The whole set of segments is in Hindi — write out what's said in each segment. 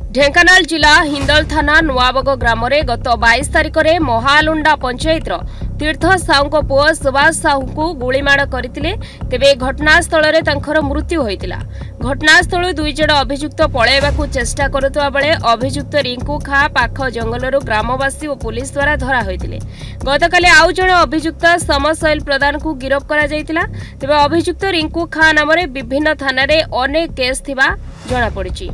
ढेंकानाल जिला हिंदल थाना नुआबग ग्राम में गत 22 तारिख में महालुंडा पंचायत तीर्थ साहू पुओ सुभाष साहू को गुलीमाड़ करते तेबे घटनास्थल में मृत्यु होता। घटनास्थल 2 जण अभियुक्त पलैवाकू चेष्टा करुवा बेले अभियुक्त रिंकू खा पाख जंगलरू ग्रामवासी और पुलिस द्वारा धरा होते। गतकाली आउ जण अभियुक्त समशैल प्रधान को गिरफ करा जायतिला। तेबे अभियुक्त रिंकू खा नाम विभिन्न थाना अनेक केस थिबा जणा पड़िछि।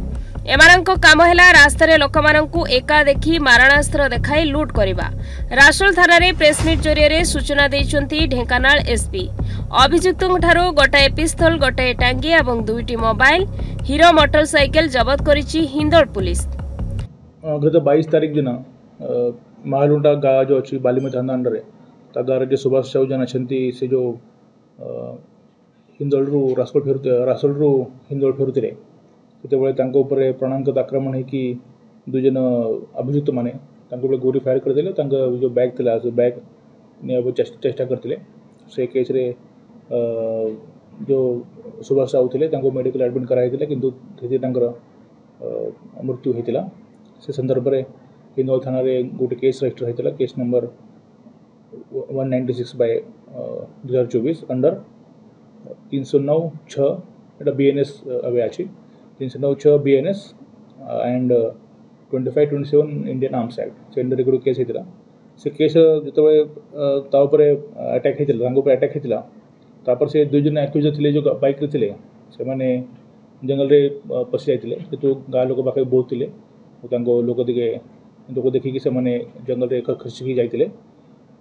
एमानंको काम हैला रास्तार लोक मानंकु एका देखि मारणास्त्र देखाई लूट करिबा। रासोल थाना रे प्रेसमिट जरिए सूचना दैछंती ढेंकानाल एसपी। अभियुक्तों ठारो गोटाए पिस्तल, गोटाए टांगी एवं 2टी मोबाइल, हीरो मोटरसाइकेल जबत करिछि हिंदल पुलिस। गत 22 तारीख दिन महालुंडा गाँव जो अच्छी बालीम थाना अंडर ता गाँव जो सुभाष साहू जन अच्छी से जो हिंदल रासोल हिंदल फेरुते से प्रणांगत आक्रमण होगी 2 जन अभियुक्त मैंने गोली फायर करदे। जो बैग था से बैग ने चेष्टा करते से केस रे जो सुभाष साहू थे मेडिकल एडमिट कराई किंतु मृत्यु होता। से संदर्भ में हिंदल थाना गोटे केस रजिस्टर होता केस नंबर 196/2024 अंडर 309/6 एटा BNS अवे अच्छी 309/6 BNS and 25/27 Indian arms act से अंडर गोटे केस होता। से केस जो अटैक होता अटैक होता से 2 जन एक्यूज थे जो बाइक रे थे से माने जंगल रे पशि जाते तो गाँ लोक पाखे बहुत थे लोक देखिकी से माने जंगल रे खसिकी जाते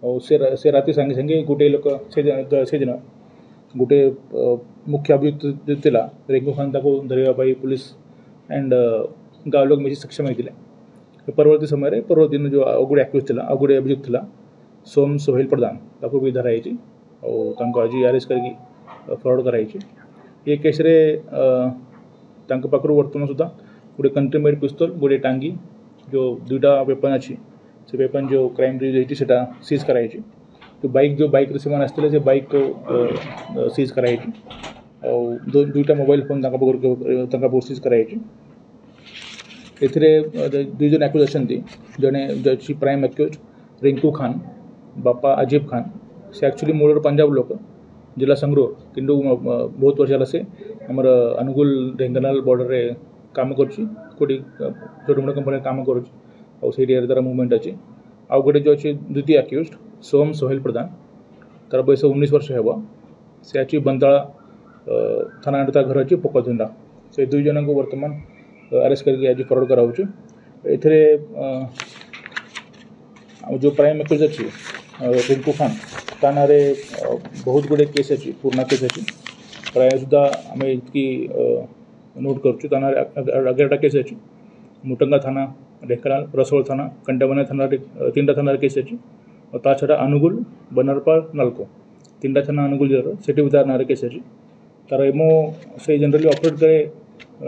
और से राति संगे संगे गोटे लोक से दिन गोटे मुख्य अभियुक्त जो थिला रिंकू खान धरवाई पुलिस एंड गाँव लोग मिसी सक्षम होते। परवर्ती समय परवर्ती दिन जो गोटे एक्यूज था गोटे अभियुक्त था सोम सोहेल प्रधान ताको भी धराई और आज अरेस्ट करके फरवर्ड कराई। ये केस रे पाखु वर्तमान सुधा गोटे कंट्री मेड पिस्तल, गोटे टांगी, जो 2टा वेपन अच्छी से वेपन जो क्राइम यूज होता सीज कराई। तो बाइक रे से आसते से बाइक को सीज कराई और 2टा मोबाइल फोन सीज कराई। एथिरे 2 जन एक्यूज अच्छी जड़े प्राइम एक्यूज रिंकू खान बापा अजीब खान से एक्चुअली मूल पंजाब लोक जिला संगरूर किंतु बहुत वर्ष है से आमर अनुगुल ढेंकानाल बॉर्डर रे काम करुँची कोटी छोट मोट कंपनी काम करुँची और से तार मुवमेंट अच्छी। आउ गोटे जो अच्छी द्वितीय एक्यूज सोम सोहेल प्रधान तार बयस 19 वर्ष है से अच्छी बंताला थाना अंडर घर अच्छी पोकधुंडा से 2 जन को वर्तमान अरेस्ट करके आज फरवर्ड कराऊँ। एथिरे जो प्राइम एक्यूज अच्छी रिंकू खान थाना बहुत गुड़े केस अच्छी पुराना केस अच्छी प्राय सुधा आम इतकी नोट करुँ। थाना 11टा केस अच्छी मुटंगा थाना, ढेंकानाल, रसोल थाना, कंटामना थाना 3टा थाना केस अच्छी और ता छड़ा अनुगुल, बनरपाल, नालको 3टा थाना अनुगुल जिला से भी तार ना केस अच्छी। तार एमओ से जनरली ऑपरेट करे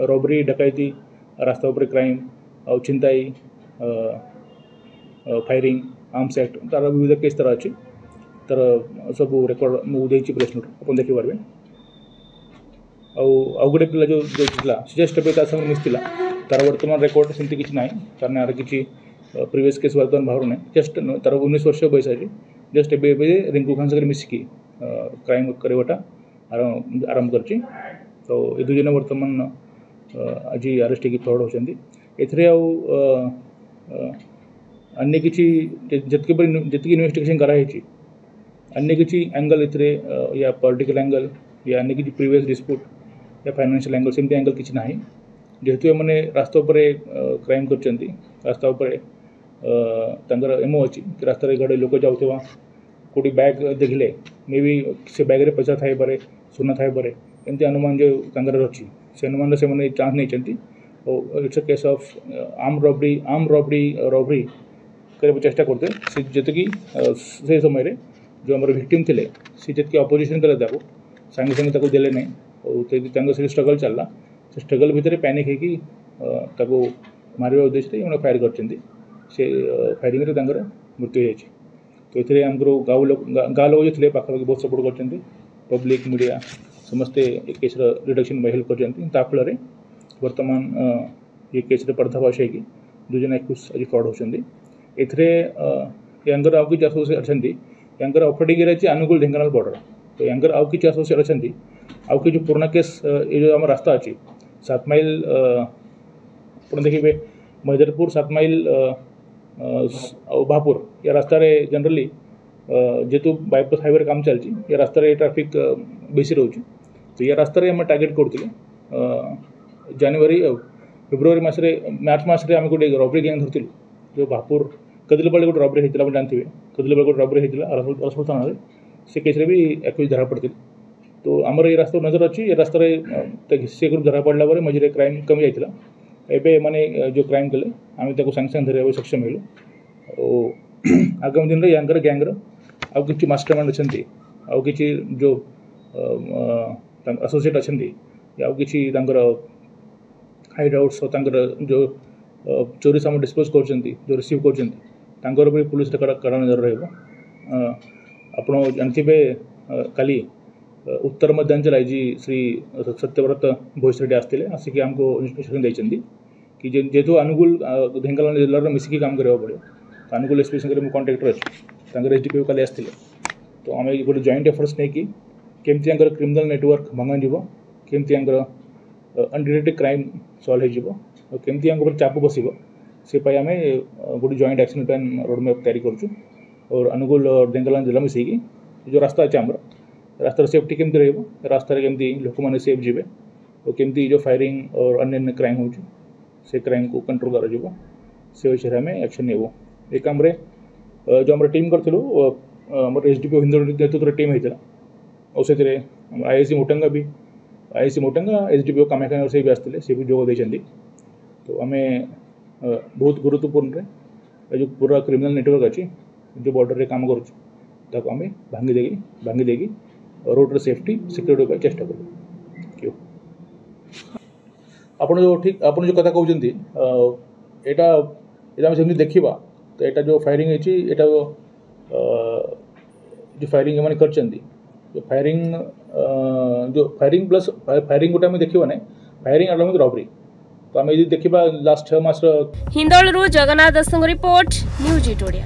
रॉबरी, डकैती, रास्ता उपर क्राइम और छिनताई, फायरिंग, आर्म्स एक्ट तार विविध केस तार अच्छी। तार सब रेकर्ड मुझे प्रेस नोट आप देखिपारे। आउ गोटे पिला जो जस्ट संगे मिसला तार वर्तमान रेकर्ड सेमती किसी ना तार ना कि प्रीवियस केस वर्तमान बाहर ना जस्ट तार 19 वर्ष बयस अच्छी जस्ट ए रिंकू खान सर मिसिकी क्राइम करवाटा आरंभ कर। तो ये 2 जन वर्तमान आज अरेस्ट होगी फरवर्ड होती। एथिरे अन्य किसी जी इन्वेस्टिगेशन कराई अन्य किसी एंगल इतरे या पॉलिटिकल एंगल या अन्य किसी प्रीवियस डिस्प्यूट या फाइनेंशियल एंगल सेमती एंगल किसी ना जेहेतु मैंने रास्ता उपर क्राइम कर रास्ता उपर एमओ अच्छी रास्ता गाड़ी लोक जाऊा कोटी बैग देखले मे बी से बैग रे पैसा थाई पारे, सुना थाई पारे, एमती अनुमान जो अच्छी से अनुमान से मैंने चांस नहीं और it's a case of arm robbery करने चेष्टा करते जी से समय जो आम विक्टिम थे सी जी अपोजिशन कले सांगे सांगे देले नहीं और से स्ट्रगल चलला से स्ट्रगल भितर पैनिक होगी मारे उद्देश्य फायर कर फायरिंग मृत्यु हो। तो ये गाँव लोग जो थे पाखापाखि बहुत सपोर्ट कर पब्लिक मीडिया समस्ते केस रिडक्शन में हेल्प कर फल वर्तमान ये केस पर्दाफाश होगी 2 जन एक्यूज आज फ्रॉड होती एंकर आउ कि एसोसिएट अच्छा anchor operating area Angul Dhenkanal border तो एंकर आउ कि एसोसिएट अच्छा आउ कि जो पुराना केस ये जो आम रास्ता अच्छी 7 माइल आप देखिए मैदरपुर 7 माइल भापुर या रास्तार जनरली जेतु बाईपास हाईवे काम चलती या रास्तार ट्रैफिक बेसी रोचे तो या रास्तार आम टार्गेट करते जनवरी फेब्रुआरी मसरे मार्च मसरे आम गोटे रबरी गैंग धरती जो भापुर कदिलपाड़ी गोटे रबरी होता है जानते कदिलपाड़ी गोटे रबरी होता रसपुर थाना से केस भी एक्यूज धरा पड़ती तो आमर ये रास्ता नजर अच्छी ये रास्तार से ग्रुप धरा पड़ा मझे क्राइम कमी जाता एबे माने जो क्राइम कले आम सागे सागे धरवा सक्षम हेलु आगामी दिन में यांकर गैंग्र आउ कि मास्टरमाइंड अच्छा आउ कि जो एसोसिएट अच्छा आउ कि हाइड आउट्स जो चोरी सामान डिस्पोज कर जो रिसीव कर पुलिस कड़ा नजर रप जानते काली उत्तर मध्यांचल आईजी श्री सत्यव्रत भोईसरेड्डी आसते आसिक आमको इंस्ट्रक्शन देते कि जेहेतु अनुगुल ढेंकानाल जिले मिसिकी काम करने पड़ो तो अनुगुल एसपी संगे मो कॉन्ट्राक्टर अच्छे एसडीपीओ काली आसते तो आम गोटे जॉइंट एफर्ट्स नहीं कि केमती क्रिमिनल नेटवर्क भंगा जीव केमती अनडिटेक्टेड क्राइम सल्व हो केमती चाप बस से आम गोटे जॉइंट एक्शन प्लान रोडमैप तैयारी करूँ और अनुगुल ढेंकानाल जिला मिसेकी जो रास्ता अच्छे आमर रास्तार सेफ्टी केमती रही रास्तार केमती लोक मैंने सेफ जीवे और केमती जो फायरिंग और अन्य क्राइम हो से क्राइम को कंट्रोल कर से विषय में एक्शन नेबो ये काम जो आम टीम करूँ एसडीपीओ हिंदू नेतृत्व टीम होता और से आईआईसी मोटंगा एसडीपीओ कामाख्या से भी आसते से भी जोग देते तो आम बहुत गुरुत्वपूर्ण जो पूरा क्रिमिनल नेटवर्क अच्छी जो बॉर्डर रे काम करुँ आम भांगी देगी रोड सेफ्टी सिक्योरिटी चेष्टा करूँ आपण जो ठीक आपण जो कथा कहते यहाँ सेमती देखा तो यहाँ जो फायरिंग है जो फायरिंग मैंने कर फायरिंग प्लस फायरिंग गोटे आम देखा ना फायरिंग अलॉन्ग विथ रॉबरी तो आम देखा लास्ट 6 मास हिंदोलरू जगन्नाथ दासंग रिपोर्ट न्यूज 8 ओडिया।